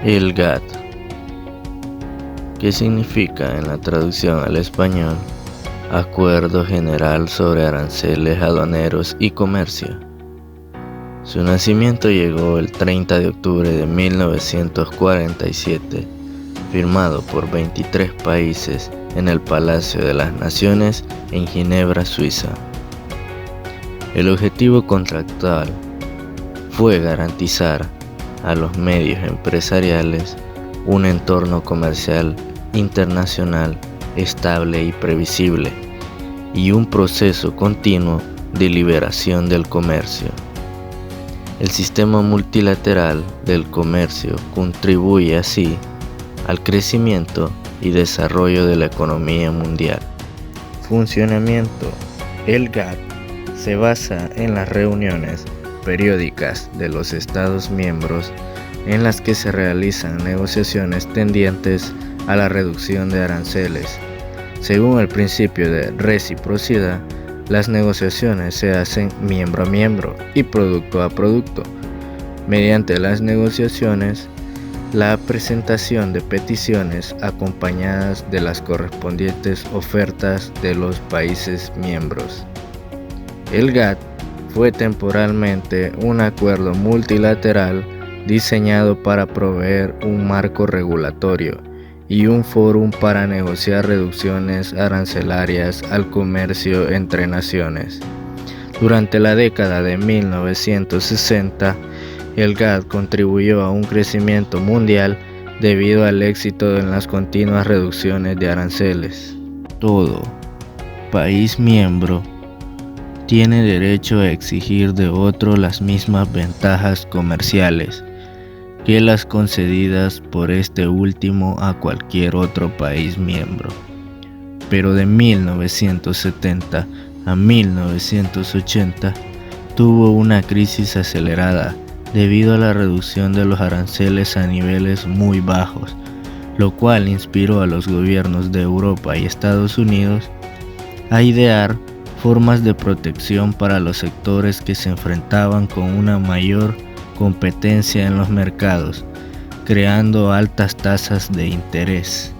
El GATT, que significa en la traducción al español Acuerdo General sobre Aranceles Aduaneros y Comercio. Su nacimiento llegó el 30 de octubre de 1947, firmado por 23 países en el Palacio de las Naciones en Ginebra, Suiza. El objetivo contractual fue garantizar a los medios empresariales un entorno comercial internacional estable y previsible y un proceso continuo de liberación del comercio. El sistema multilateral del comercio contribuye así al crecimiento y desarrollo de la economía mundial. Funcionamiento. El GATT se basa en las reuniones periódicas de los Estados miembros en las que se realizan negociaciones tendientes a la reducción de aranceles. Según el principio de reciprocidad, las negociaciones se hacen miembro a miembro y producto a producto. Mediante las negociaciones, la presentación de peticiones acompañadas de las correspondientes ofertas de los países miembros. El GATT fue temporalmente un acuerdo multilateral diseñado para proveer un marco regulatorio y un fórum para negociar reducciones arancelarias al comercio entre naciones. Durante la década de 1960, el GATT contribuyó a un crecimiento mundial debido al éxito en las continuas reducciones de aranceles. Todo país miembro tiene derecho a exigir de otro las mismas ventajas comerciales que las concedidas por este último a cualquier otro país miembro. Pero de 1970 a 1980 tuvo una crisis acelerada debido a la reducción de los aranceles a niveles muy bajos, lo cual inspiró a los gobiernos de Europa y Estados Unidos a idear formas de protección para los sectores que se enfrentaban con una mayor competencia en los mercados, creando altas tasas de interés.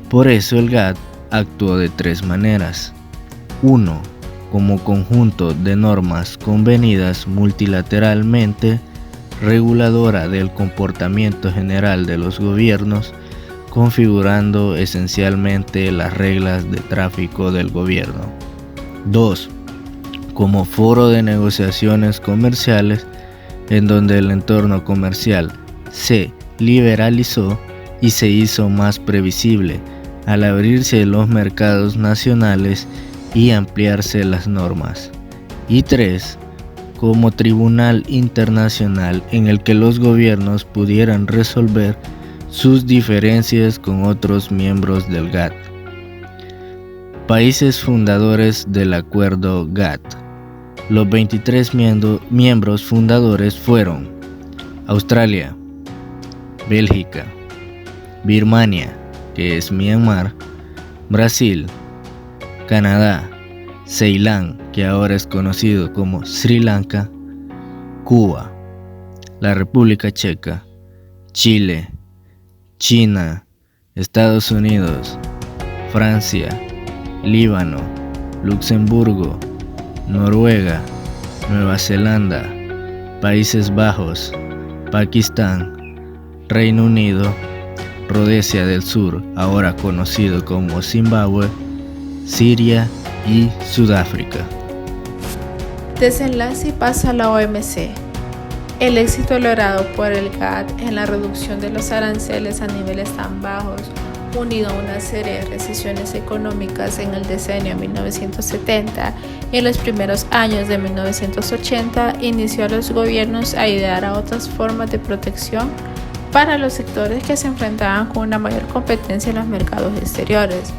Por eso el GATT actuó de tres maneras. 1. Como conjunto de normas convenidas multilateralmente, reguladora del comportamiento general de los gobiernos, configurando esencialmente las reglas de tráfico del gobierno. 2. Como foro de negociaciones comerciales, en donde el entorno comercial se liberalizó y se hizo más previsible al abrirse los mercados nacionales y ampliarse las normas. Y 3. Como tribunal internacional en el que los gobiernos pudieran resolver sus diferencias con otros miembros del GATT. Países fundadores del acuerdo GATT. Los 23 miembros fundadores fueron Australia, Bélgica, Birmania, que es Myanmar, Brasil, Canadá, Ceilán, que ahora es conocido como Sri Lanka, Cuba, la República Checa, Chile, China, Estados Unidos, Francia, Líbano, Luxemburgo, Noruega, Nueva Zelanda, Países Bajos, Pakistán, Reino Unido, Rodesia del Sur, ahora conocido como Zimbabue, Siria y Sudáfrica. Desenlace y paso a la OMC. El éxito logrado por el GATT en la reducción de los aranceles a niveles tan bajos, unido a una serie de recesiones económicas en el decenio 1970 y en los primeros años de 1980, inició a los gobiernos a idear a otras formas de protección para los sectores que se enfrentaban con una mayor competencia en los mercados exteriores.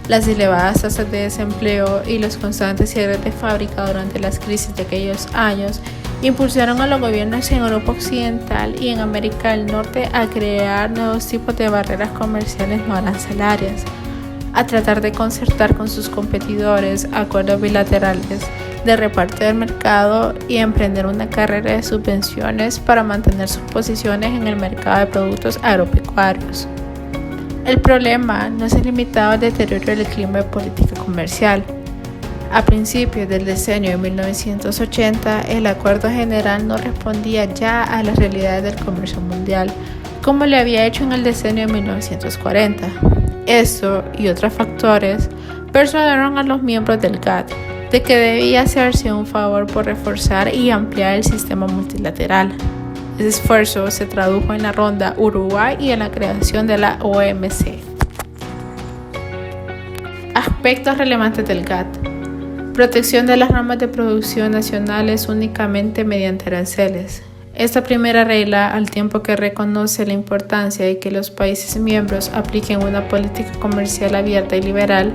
Las elevadas tasas de desempleo y los constantes cierres de fábrica durante las crisis de aquellos años impulsaron a los gobiernos en Europa Occidental y en América del Norte a crear nuevos tipos de barreras comerciales no arancelarias, a tratar de concertar con sus competidores acuerdos bilaterales de reparto del mercado y emprender una carrera de subvenciones para mantener sus posiciones en el mercado de productos agropecuarios. El problema no se ha limitado al deterioro del clima de política comercial. A principios del decenio de 1980, el Acuerdo General no respondía ya a las realidades del comercio mundial, como le había hecho en el decenio de 1940. Esto y otros factores persuadieron a los miembros del GATT de que debía hacerse un favor por reforzar y ampliar el sistema multilateral. Ese esfuerzo se tradujo en la Ronda Uruguay y en la creación de la OMC. Aspectos relevantes del GATT. Protección de las ramas de producción nacionales únicamente mediante aranceles. Esta primera regla, al tiempo que reconoce la importancia de que los países miembros apliquen una política comercial abierta y liberal,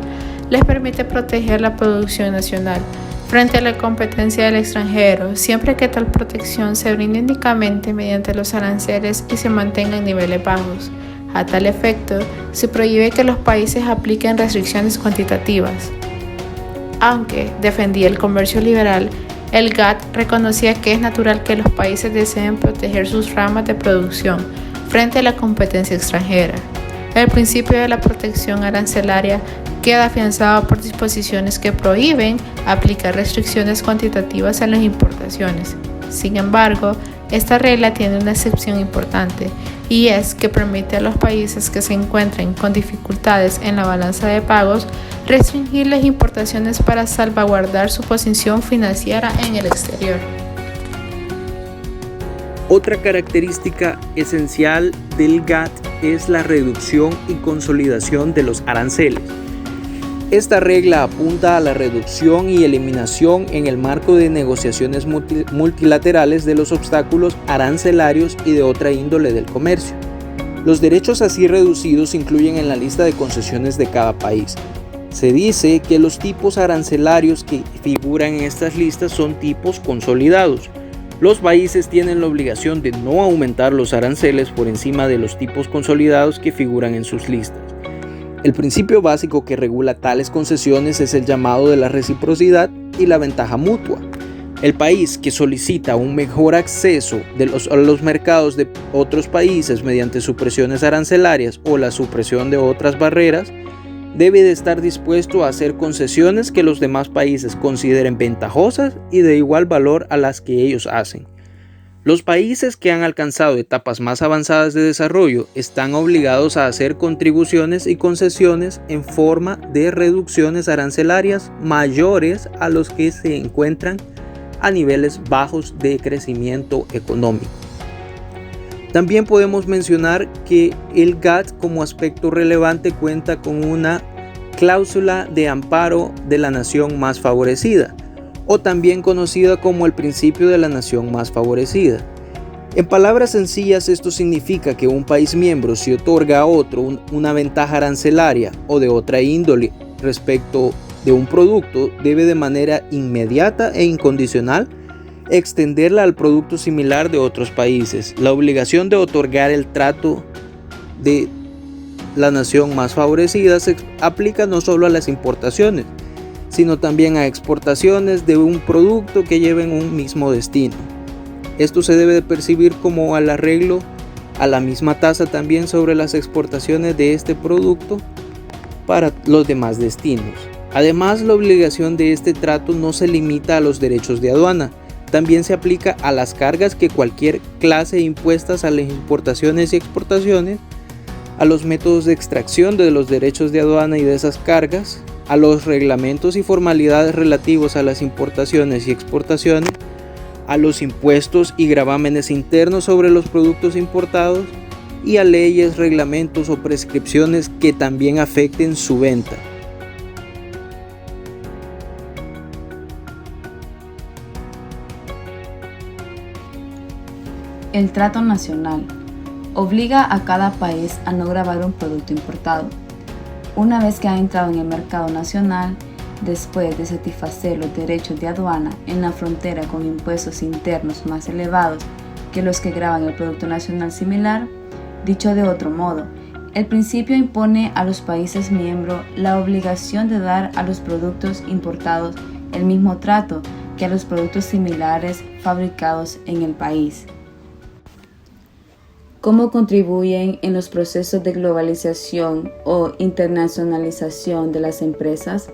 les permite proteger la producción nacional frente a la competencia del extranjero, siempre que tal protección se brinde únicamente mediante los aranceles y se mantenga en niveles bajos. A tal efecto, se prohíbe que los países apliquen restricciones cuantitativas. Aunque defendía el comercio liberal, el GATT reconocía que es natural que los países deseen proteger sus ramas de producción frente a la competencia extranjera. El principio de la protección arancelaria queda afianzado por disposiciones que prohíben aplicar restricciones cuantitativas a las importaciones. Sin embargo, esta regla tiene una excepción importante, y es que permite a los países que se encuentren con dificultades en la balanza de pagos restringir las importaciones para salvaguardar su posición financiera en el exterior. Otra característica esencial del GATT es la reducción y consolidación de los aranceles. Esta regla apunta a la reducción y eliminación en el marco de negociaciones multilaterales de los obstáculos arancelarios y de otra índole del comercio. Los derechos así reducidos se incluyen en la lista de concesiones de cada país. Se dice que los tipos arancelarios que figuran en estas listas son tipos consolidados. Los países tienen la obligación de no aumentar los aranceles por encima de los tipos consolidados que figuran en sus listas. El principio básico que regula tales concesiones es el llamado de la reciprocidad y la ventaja mutua. El país que solicita un mejor acceso a los mercados de otros países mediante supresiones arancelarias o la supresión de otras barreras debe de estar dispuesto a hacer concesiones que los demás países consideren ventajosas y de igual valor a las que ellos hacen. Los países que han alcanzado etapas más avanzadas de desarrollo están obligados a hacer contribuciones y concesiones en forma de reducciones arancelarias mayores a los que se encuentran a niveles bajos de crecimiento económico. También podemos mencionar que el GATT como aspecto relevante cuenta con una cláusula de amparo de la nación más favorecida, o también conocida como el principio de la nación más favorecida. En palabras sencillas, esto significa que un país miembro, si otorga a otro una ventaja arancelaria o de otra índole respecto de un producto, debe de manera inmediata e incondicional extenderla al producto similar de otros países. La obligación de otorgar el trato de la nación más favorecida se aplica no solo a las importaciones, sino también a exportaciones de un producto que lleven un mismo destino. Esto se debe de percibir como al arreglo a la misma tasa también sobre las exportaciones de este producto para los demás destinos. Además, la obligación de este trato no se limita a los derechos de aduana, también se aplica a las cargas que cualquier clase impuestas a las importaciones y exportaciones, a los métodos de extracción de los derechos de aduana y de esas cargas, a los reglamentos y formalidades relativos a las importaciones y exportaciones, a los impuestos y gravámenes internos sobre los productos importados y a leyes, reglamentos o prescripciones que también afecten su venta. El trato nacional obliga a cada país a no gravar un producto importado. Una vez que ha entrado en el mercado nacional, después de satisfacer los derechos de aduana en la frontera con impuestos internos más elevados que los que gravan el producto nacional similar, dicho de otro modo, el principio impone a los países miembros la obligación de dar a los productos importados el mismo trato que a los productos similares fabricados en el país. ¿Cómo contribuyen en los procesos de globalización o internacionalización de las empresas?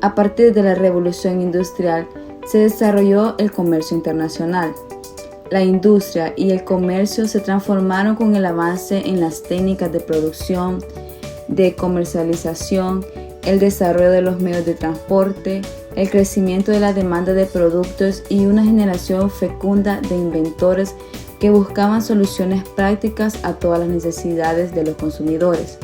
A partir de la revolución industrial se desarrolló el comercio internacional. La industria y el comercio se transformaron con el avance en las técnicas de producción, de comercialización, el desarrollo de los medios de transporte, el crecimiento de la demanda de productos y una generación fecunda de inventores que buscaban soluciones prácticas a todas las necesidades de los consumidores.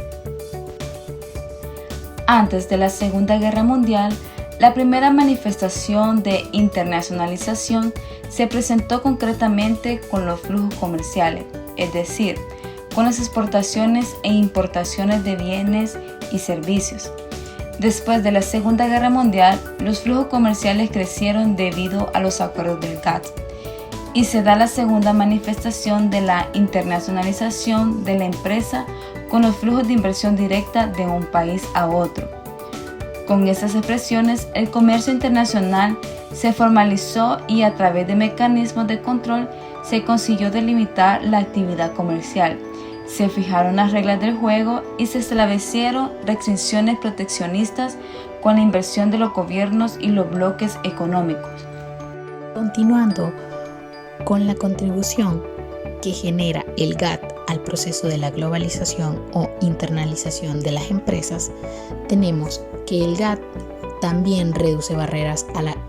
Antes de la Segunda Guerra Mundial, la primera manifestación de internacionalización se presentó concretamente con los flujos comerciales, es decir, con las exportaciones e importaciones de bienes y servicios. Después de la Segunda Guerra Mundial, los flujos comerciales crecieron debido a los acuerdos del GATT y se da la segunda manifestación de la internacionalización de la empresa con los flujos de inversión directa de un país a otro. Con estas expresiones, el comercio internacional se formalizó y a través de mecanismos de control se consiguió delimitar la actividad comercial. Se fijaron las reglas del juego y se establecieron restricciones proteccionistas con la inversión de los gobiernos y los bloques económicos. Continuando con la contribución que genera el GATT al proceso de la globalización o internalización de las empresas, tenemos que el GATT también reduce barreras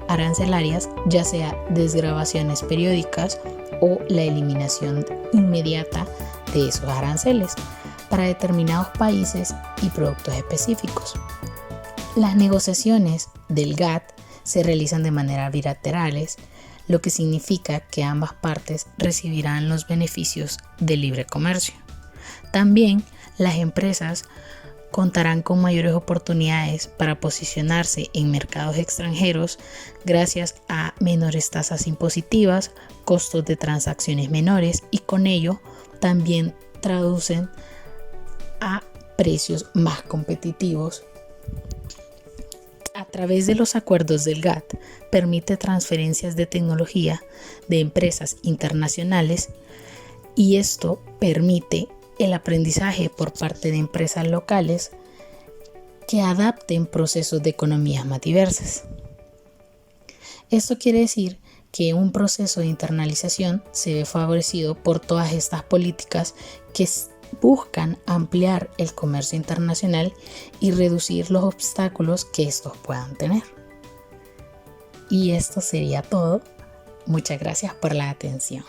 arancelarias, ya sea desgravaciones periódicas o la eliminación inmediata de esos aranceles para determinados países y productos específicos. Las negociaciones del GATT se realizan de manera bilaterales, lo que significa que ambas partes recibirán los beneficios del libre comercio. También las empresas contarán con mayores oportunidades para posicionarse en mercados extranjeros gracias a menores tasas impositivas, costos de transacciones menores y con ello también traducen a precios más competitivos. A través de los acuerdos del GATT permite transferencias de tecnología de empresas internacionales y esto permite el aprendizaje por parte de empresas locales que adapten procesos de economías más diversas. Esto quiere decir que un proceso de internalización se ve favorecido por todas estas políticas que buscan ampliar el comercio internacional y reducir los obstáculos que estos puedan tener. Y esto sería todo. Muchas gracias por la atención.